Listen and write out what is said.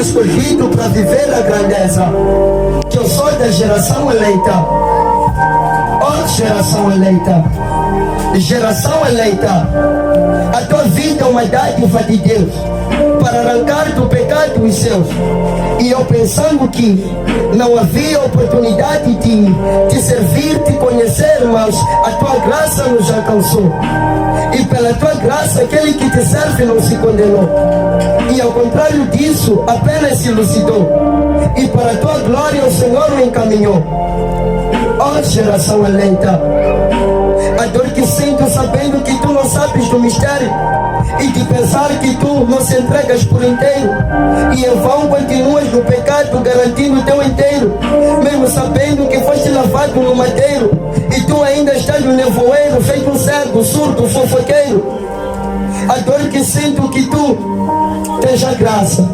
escolhido para viver a grandeza. Que eu sou da geração eleita. Oh, geração eleita. Geração eleita. A tua vida é uma dádiva de Deus para arrancar do pecado os seus. E eu pensando que não havia oportunidade de te servir, te conhecer, mas a tua graça nos alcançou. E pela tua graça, aquele que te serve não se condenou. E ao contrário disso, apenas se elucidou. E para a tua glória o Senhor me encaminhou. Ó geração eleita, a dor que sinto sabendo que tu não sabes do mistério, e de pensar que tu não se entregas por inteiro, e em vão continuas no pecado garantindo teu inteiro, mesmo sabendo que foste lavado no madeiro, e tu ainda estás no nevoeiro, feito um cego, surdo, fofoqueiro. A dor que sinto que tu tens a graça